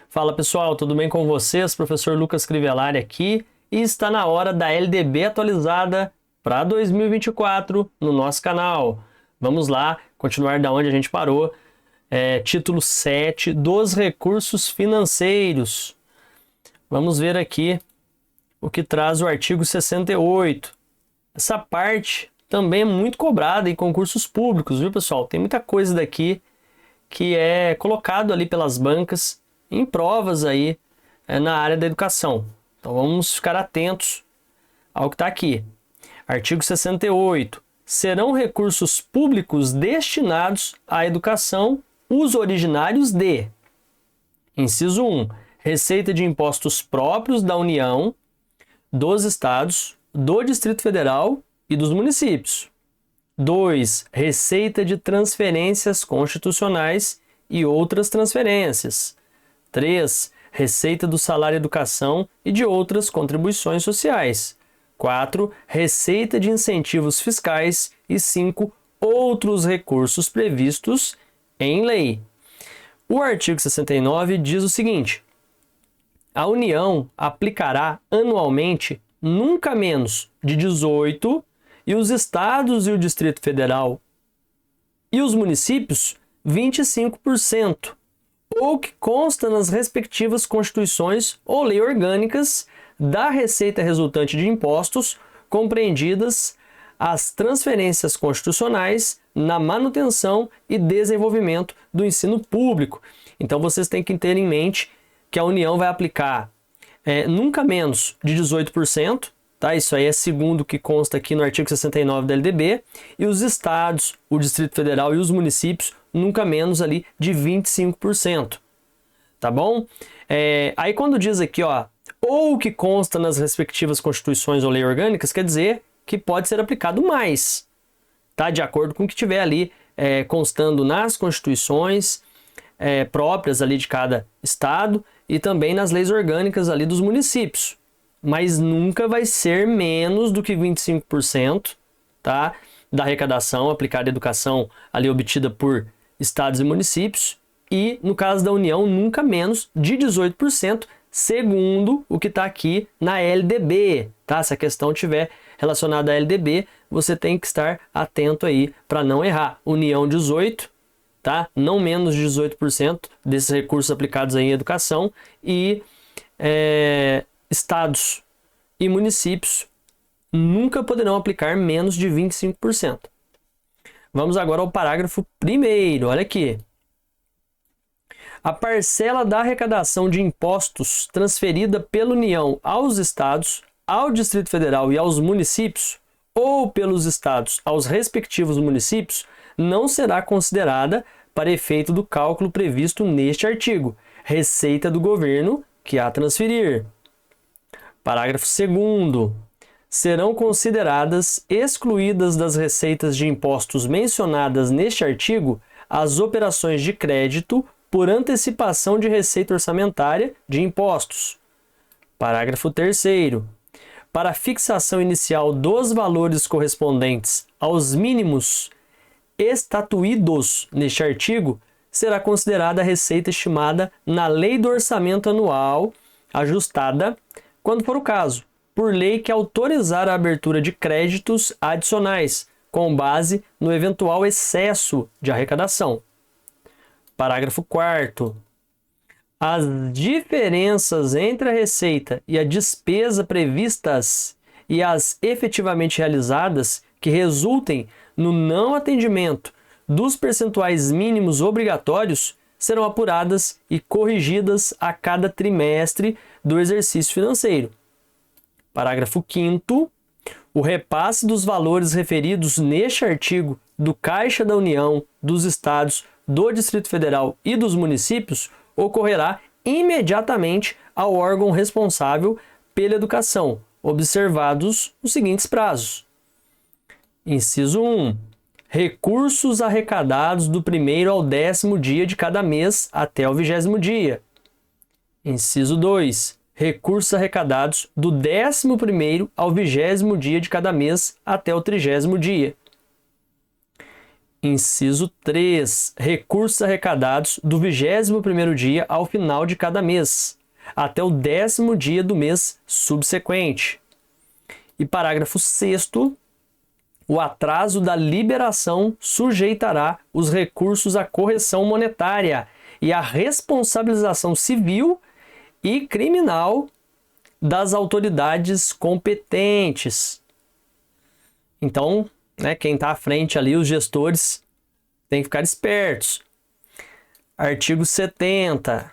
Fala pessoal, tudo bem com vocês? Professor Lucas Crivellari aqui e está na hora da LDB atualizada para 2024 no nosso canal. Vamos lá, continuar da onde a gente parou. Título 7 dos recursos financeiros. Vamos ver aqui o que traz o artigo 68. Essa parte também é muito cobrada em concursos públicos, viu pessoal? Tem muita coisa daqui que é colocado ali pelas bancas em provas aí na área da educação. Então vamos ficar atentos ao que está aqui. Artigo 68. Serão recursos públicos destinados à educação os originários de: inciso 1, receita de impostos próprios da União, dos Estados, do Distrito Federal e dos municípios. 2, receita de transferências constitucionais e outras transferências. 3, receita do salário educação e de outras contribuições sociais. 4, receita de incentivos fiscais. E 5, outros recursos previstos em lei. O artigo 69 diz o seguinte: a União aplicará anualmente nunca menos de 18 e os estados e o Distrito Federal e os municípios 25%, ou que consta nas respectivas constituições ou lei orgânicas da receita resultante de impostos, compreendidas as transferências constitucionais na manutenção e desenvolvimento do ensino público. Então vocês têm que ter em mente que a União vai aplicar nunca menos de 18%, tá? Isso aí é segundo o que consta aqui no artigo 69 da LDB, e os estados, o Distrito Federal e os municípios nunca menos ali de 25%, tá bom? Aí quando diz aqui, ó, ou que consta nas respectivas constituições ou lei orgânicas, quer dizer que pode ser aplicado mais, tá? De acordo com o que tiver ali constando nas constituições próprias ali de cada estado e também nas leis orgânicas ali dos municípios. Mas nunca vai ser menos do que 25%, tá? Da arrecadação aplicada à educação ali obtida por estados e municípios, e no caso da União nunca menos de 18%, segundo o que está aqui na LDB, tá? Se a questão tiver relacionada à LDB, você tem que estar atento aí para não errar. União 18, tá? Não menos de 18% desses recursos aplicados aí em educação, e estados e municípios nunca poderão aplicar menos de 25%. Vamos agora ao parágrafo 1º, olha aqui. A parcela da arrecadação de impostos transferida pela União aos estados, ao Distrito Federal e aos municípios, ou pelos estados aos respectivos municípios, não será considerada para efeito do cálculo previsto neste artigo, receita do governo que a transferir. Parágrafo 2º. Serão consideradas excluídas das receitas de impostos mencionadas neste artigo as operações de crédito por antecipação de receita orçamentária de impostos. Parágrafo 3º. Para a fixação inicial dos valores correspondentes aos mínimos estatuídos neste artigo, será considerada a receita estimada na Lei do Orçamento Anual, ajustada, quando for o caso, por lei que autorizar a abertura de créditos adicionais, com base no eventual excesso de arrecadação. Parágrafo 4º. As diferenças entre a receita e a despesa previstas e as efetivamente realizadas que resultem no não atendimento dos percentuais mínimos obrigatórios serão apuradas e corrigidas a cada trimestre do exercício financeiro. Parágrafo 5º. O repasse dos valores referidos neste artigo do Caixa da União, dos Estados, do Distrito Federal e dos municípios ocorrerá imediatamente ao órgão responsável pela educação, observados os seguintes prazos. Inciso 1. Recursos arrecadados do 1º ao 10º dia de cada mês até o 20º dia. Inciso 2. Recursos arrecadados do 11º ao 20º dia de cada mês até o 30º dia. Inciso 3. Recursos arrecadados do 21º dia ao final de cada mês, até o 10º dia do mês subsequente. E parágrafo 6º. O atraso da liberação sujeitará os recursos à correção monetária e à responsabilização civil e criminal das autoridades competentes. Então, quem está à frente ali, os gestores, tem que ficar espertos. Artigo 70.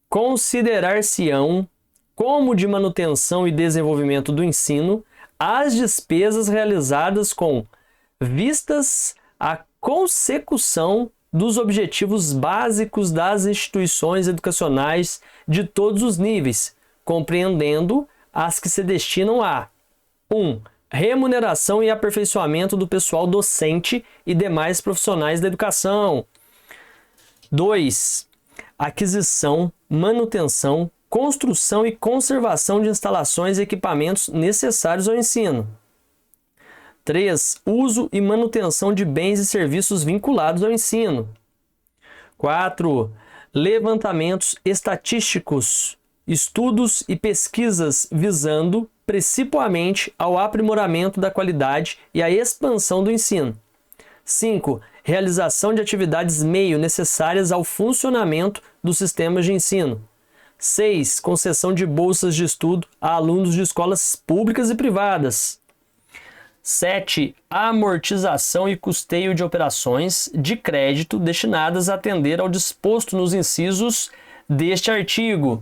Considerar-se-ão como de manutenção e desenvolvimento do ensino as despesas realizadas com vistas à consecução dos objetivos básicos das instituições educacionais de todos os níveis, compreendendo as que se destinam a 1. Remuneração e aperfeiçoamento do pessoal docente e demais profissionais da educação. 2. Aquisição, manutenção, construção e conservação de instalações e equipamentos necessários ao ensino. 3. Uso e manutenção de bens e serviços vinculados ao ensino. 4. Levantamentos estatísticos, estudos e pesquisas visando principalmente ao aprimoramento da qualidade e à expansão do ensino. 5. Realização de atividades meio necessárias ao funcionamento dos sistemas de ensino. 6. Concessão de bolsas de estudo a alunos de escolas públicas e privadas. 7. Amortização e custeio de operações de crédito destinadas a atender ao disposto nos incisos deste artigo.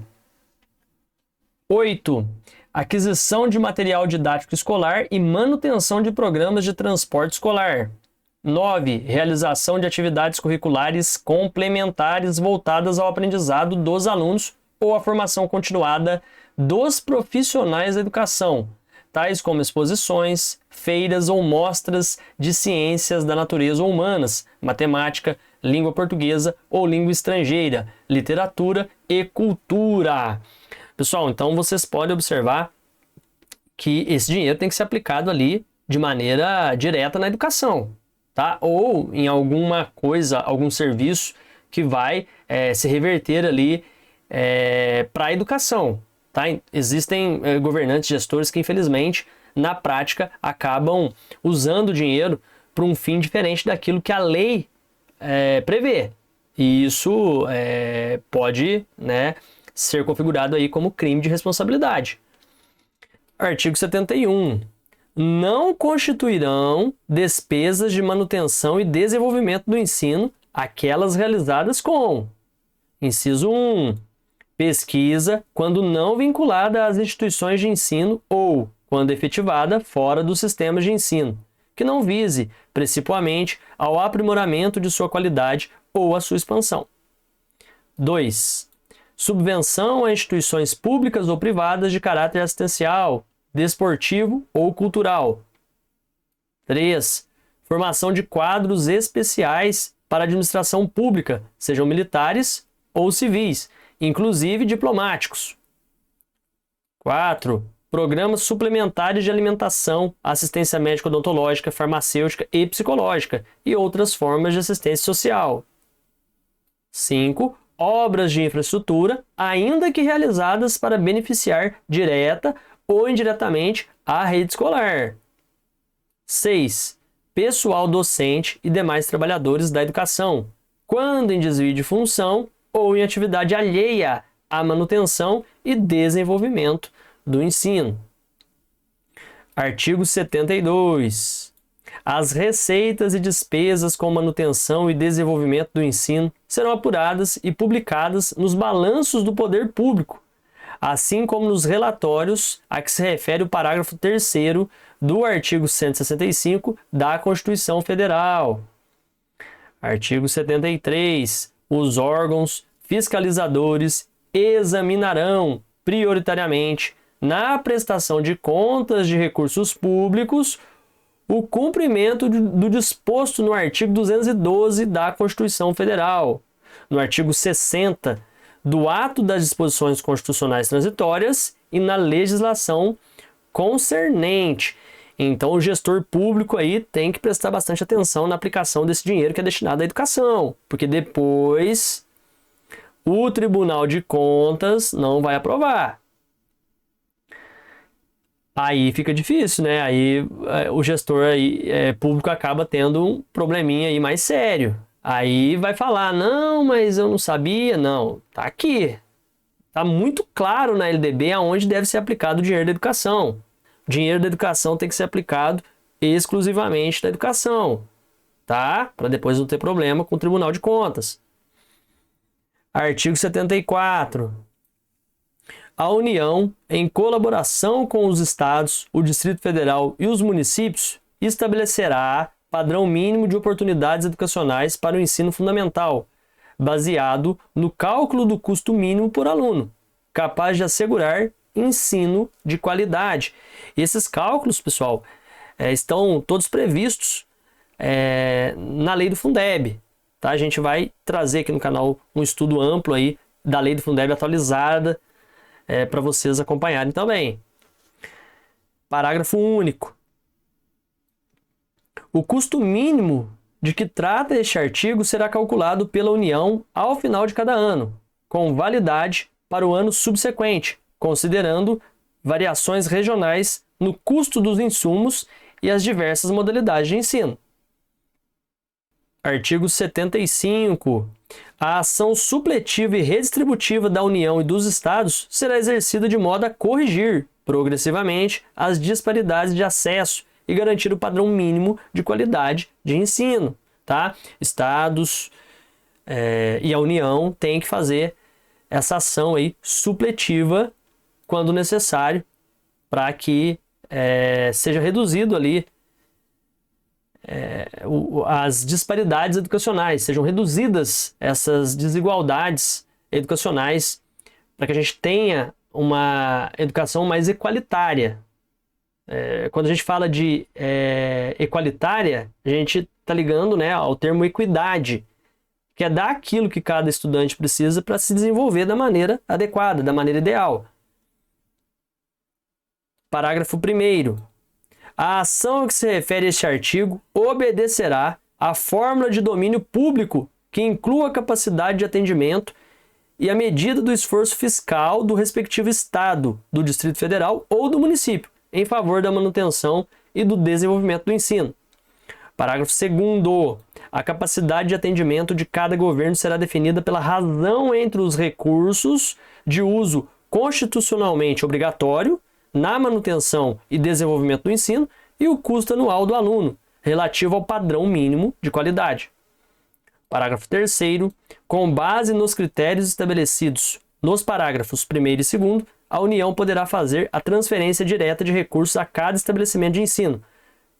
8. Aquisição de material didático escolar e manutenção de programas de transporte escolar. 9. Realização de atividades curriculares complementares voltadas ao aprendizado dos alunos ou à formação continuada dos profissionais da educação, tais como exposições, feiras ou mostras de ciências da natureza ou humanas, matemática, língua portuguesa ou língua estrangeira, literatura e cultura. Pessoal, então vocês podem observar que esse dinheiro tem que ser aplicado ali de maneira direta na educação, tá? Ou em alguma coisa, algum serviço que vai se reverter ali para a educação, tá? Existem governantes, gestores que infelizmente na prática acabam usando o dinheiro para um fim diferente daquilo que a lei prevê. E isso pode, ser configurado aí como crime de responsabilidade. Artigo 71. Não constituirão despesas de manutenção e desenvolvimento do ensino aquelas realizadas com: inciso 1. Pesquisa, quando não vinculada às instituições de ensino ou, quando efetivada, fora dos sistemas de ensino, que não vise, principalmente, ao aprimoramento de sua qualidade ou à sua expansão. 2. Subvenção a instituições públicas ou privadas de caráter assistencial, desportivo ou cultural. 3. Formação de quadros especiais para a administração pública, sejam militares ou civis, inclusive diplomáticos. 4. Programas suplementares de alimentação, assistência médico-odontológica, farmacêutica e psicológica e outras formas de assistência social. 5. Obras de infraestrutura, ainda que realizadas para beneficiar direta ou indiretamente a rede escolar. 6. Pessoal docente e demais trabalhadores da educação, quando em desvio de função ou em atividade alheia à manutenção e desenvolvimento do ensino. Artigo 72. As receitas e despesas com manutenção e desenvolvimento do ensino serão apuradas e publicadas nos balanços do poder público, assim como nos relatórios a que se refere o parágrafo 3º do artigo 165 da Constituição Federal. Artigo 73. Os órgãos fiscalizadores examinarão prioritariamente, na prestação de contas de recursos públicos, o cumprimento do disposto no artigo 212 da Constituição Federal, no artigo 60 do ato das disposições constitucionais transitórias e na legislação concernente. Então o gestor público aí tem que prestar bastante atenção na aplicação desse dinheiro que é destinado à educação, porque depois o Tribunal de Contas não vai aprovar. Aí fica difícil, né? Aí o gestor aí, público acaba tendo um probleminha aí mais sério. Aí vai falar, não, mas eu não sabia. Não, tá aqui. Tá muito claro na LDB aonde deve ser aplicado o dinheiro da educação. O dinheiro da educação tem que ser aplicado exclusivamente na educação, tá? Para depois não ter problema com o Tribunal de Contas. Artigo 74. A União, em colaboração com os Estados, o Distrito Federal e os municípios, estabelecerá padrão mínimo de oportunidades educacionais para o ensino fundamental, baseado no cálculo do custo mínimo por aluno, capaz de assegurar ensino de qualidade. Esses cálculos, pessoal, estão todos previstos na lei do Fundeb. Tá? A gente vai trazer aqui no canal um estudo amplo aí da lei do Fundeb atualizada para vocês acompanharem também. Parágrafo único. O custo mínimo de que trata este artigo será calculado pela União ao final de cada ano, com validade para o ano subsequente, considerando variações regionais no custo dos insumos e as diversas modalidades de ensino. Artigo 75. A ação supletiva e redistributiva da União e dos Estados será exercida de modo a corrigir, progressivamente, as disparidades de acesso e garantir o padrão mínimo de qualidade de ensino. Tá? Estados e a União têm que fazer essa ação aí supletiva quando necessário para que seja reduzido ali as disparidades educacionais, sejam reduzidas essas desigualdades educacionais para que a gente tenha uma educação mais equalitária. Quando a gente fala de equalitária, a gente está ligando, né, ao termo equidade, que é dar aquilo que cada estudante precisa para se desenvolver da maneira adequada, da maneira ideal. Parágrafo 1º. A ação a que se refere este artigo obedecerá à fórmula de domínio público que inclua a capacidade de atendimento e a medida do esforço fiscal do respectivo Estado, do Distrito Federal ou do município, em favor da manutenção e do desenvolvimento do ensino. Parágrafo 2º. A capacidade de atendimento de cada governo será definida pela razão entre os recursos de uso constitucionalmente obrigatório na manutenção e desenvolvimento do ensino e o custo anual do aluno, relativo ao padrão mínimo de qualidade. Parágrafo 3º. Com base nos critérios estabelecidos nos parágrafos 1º e 2º, a União poderá fazer a transferência direta de recursos a cada estabelecimento de ensino,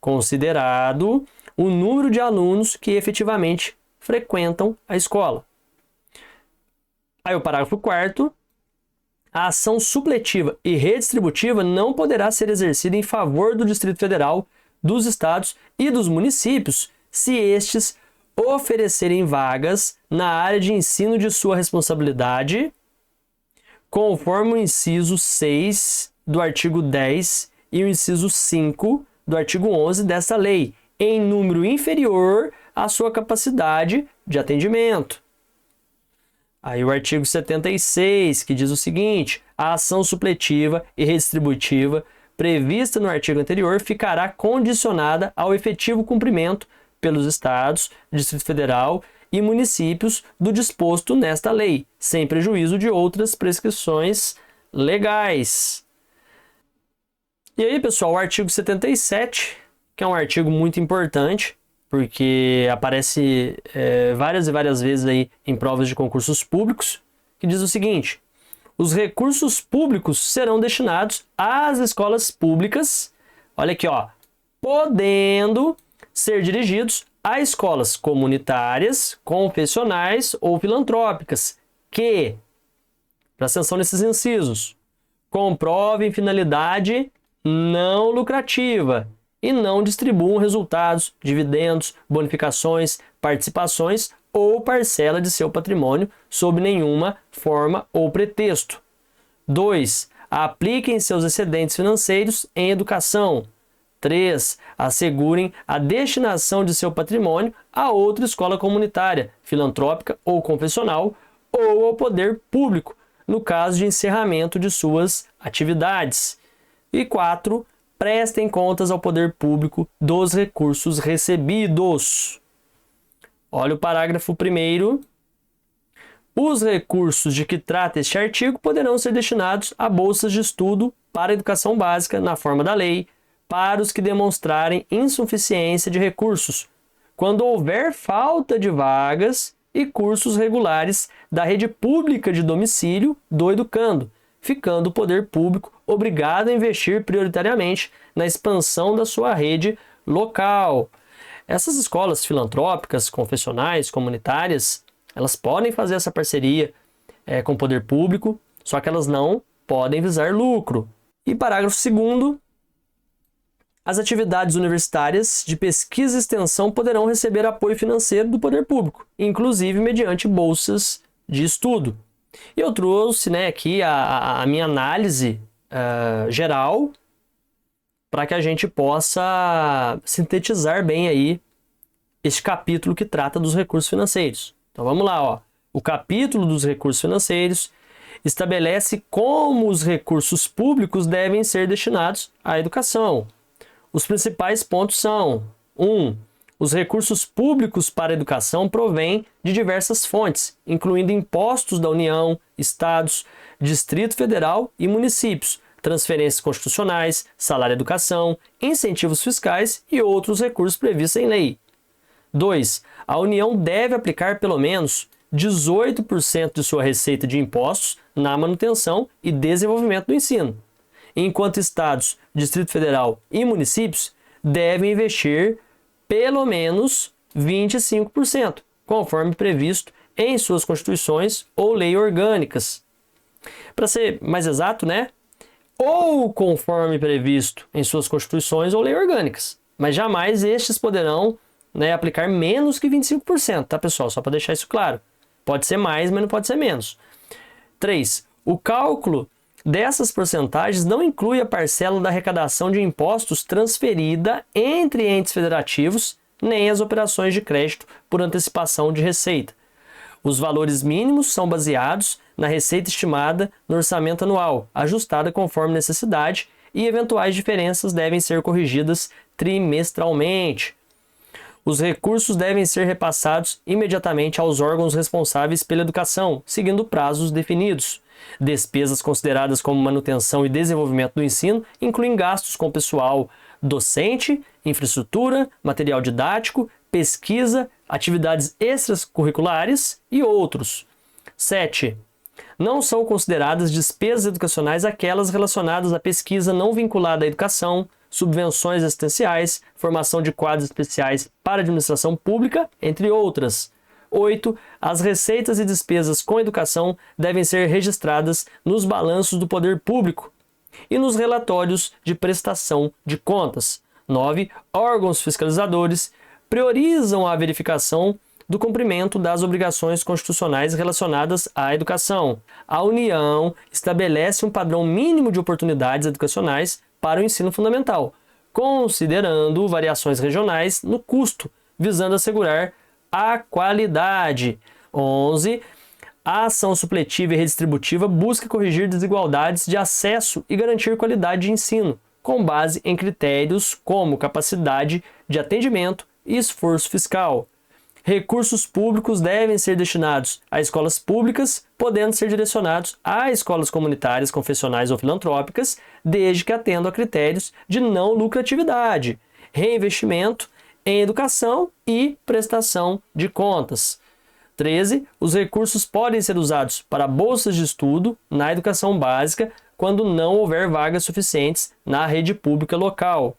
considerado o número de alunos que efetivamente frequentam a escola. Aí o parágrafo 4º. A ação supletiva e redistributiva não poderá ser exercida em favor do Distrito Federal, dos estados e dos municípios se estes oferecerem vagas na área de ensino de sua responsabilidade, conforme o inciso 6 do artigo 10 e o inciso 5 do artigo 11 desta lei, em número inferior à sua capacidade de atendimento. Aí o artigo 76, que diz o seguinte: a ação supletiva e redistributiva prevista no artigo anterior ficará condicionada ao efetivo cumprimento pelos Estados, Distrito Federal e municípios do disposto nesta lei, sem prejuízo de outras prescrições legais. E aí, pessoal, o artigo 77, que é um artigo muito importante, porque aparece várias e várias vezes aí em provas de concursos públicos, que diz o seguinte: os recursos públicos serão destinados às escolas públicas, olha aqui, ó, podendo ser dirigidos a escolas comunitárias, confessionais ou filantrópicas, que, presta atenção nesses incisos, comprovem finalidade não lucrativa e não distribuam resultados, dividendos, bonificações, participações ou parcela de seu patrimônio sob nenhuma forma ou pretexto. 2. Apliquem seus excedentes financeiros em educação. 3. Assegurem a destinação de seu patrimônio a outra escola comunitária, filantrópica ou confessional, ou ao poder público, no caso de encerramento de suas atividades. E 4. Prestem contas ao poder público dos recursos recebidos. Olha o parágrafo 1º. Os recursos de que trata este artigo poderão ser destinados a bolsas de estudo para a educação básica na forma da lei, para os que demonstrarem insuficiência de recursos, quando houver falta de vagas e cursos regulares da rede pública de domicílio do educando, ficando o poder público obrigado a investir prioritariamente na expansão da sua rede local. Essas escolas filantrópicas, confessionais, comunitárias, elas podem fazer essa parceria com o poder público, só que elas não podem visar lucro. E parágrafo 2º, as atividades universitárias de pesquisa e extensão poderão receber apoio financeiro do poder público, inclusive mediante bolsas de estudo. E eu trouxe aqui a minha análise geral para que a gente possa sintetizar bem aí este capítulo que trata dos recursos financeiros. Então vamos lá, ó. O capítulo dos recursos financeiros estabelece como os recursos públicos devem ser destinados à educação. Os principais pontos são: 1. Os recursos públicos para a educação provêm de diversas fontes, incluindo impostos da União, Estados, Distrito Federal e municípios, transferências constitucionais, salário-educação, incentivos fiscais e outros recursos previstos em lei. 2. A União deve aplicar pelo menos 18% de sua receita de impostos na manutenção e desenvolvimento do ensino, enquanto estados, Distrito Federal e municípios devem investir pelo menos 25%, conforme previsto em suas constituições ou leis orgânicas. Para ser mais exato, ou conforme previsto em suas constituições ou leis orgânicas, mas jamais estes poderão aplicar menos que 25%, tá, pessoal? Só para deixar isso claro. Pode ser mais, mas não pode ser menos. 3. O cálculo dessas porcentagens não inclui a parcela da arrecadação de impostos transferida entre entes federativos, nem as operações de crédito por antecipação de receita. Os valores mínimos são baseados na receita estimada no orçamento anual, ajustada conforme necessidade, e eventuais diferenças devem ser corrigidas trimestralmente. Os recursos devem ser repassados imediatamente aos órgãos responsáveis pela educação, seguindo prazos definidos. Despesas consideradas como manutenção e desenvolvimento do ensino incluem gastos com pessoal docente, infraestrutura, material didático, pesquisa, atividades extracurriculares e outros. 7. Não são consideradas despesas educacionais aquelas relacionadas à pesquisa não vinculada à educação, subvenções assistenciais, formação de quadros especiais para a administração pública, entre outras. 8. As receitas e despesas com educação devem ser registradas nos balanços do poder público e nos relatórios de prestação de contas. 9. Órgãos fiscalizadores priorizam a verificação do cumprimento das obrigações constitucionais relacionadas à educação. A União estabelece um padrão mínimo de oportunidades educacionais para o ensino fundamental, considerando variações regionais no custo, visando assegurar a qualidade. 11. A ação supletiva e redistributiva busca corrigir desigualdades de acesso e garantir qualidade de ensino, com base em critérios como capacidade de atendimento e esforço fiscal. Recursos públicos devem ser destinados a escolas públicas, podendo ser direcionados a escolas comunitárias, confessionais ou filantrópicas, desde que atendam a critérios de não lucratividade, reinvestimento em educação e prestação de contas. 13. Os recursos podem ser usados para bolsas de estudo na educação básica quando não houver vagas suficientes na rede pública local.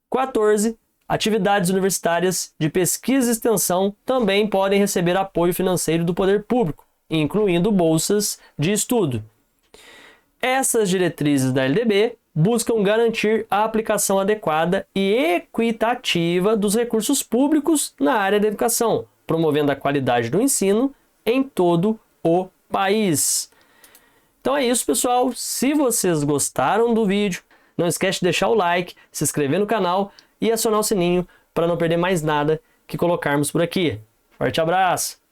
14. Atividades universitárias de pesquisa e extensão também podem receber apoio financeiro do poder público, incluindo bolsas de estudo. Essas diretrizes da LDB buscam garantir a aplicação adequada e equitativa dos recursos públicos na área da educação, promovendo a qualidade do ensino em todo o país. Então é isso, pessoal. Se vocês gostaram do vídeo, Não esquece de deixar o like, se inscrever no canal e acionar o sininho para não perder mais nada que colocarmos por aqui. Forte abraço!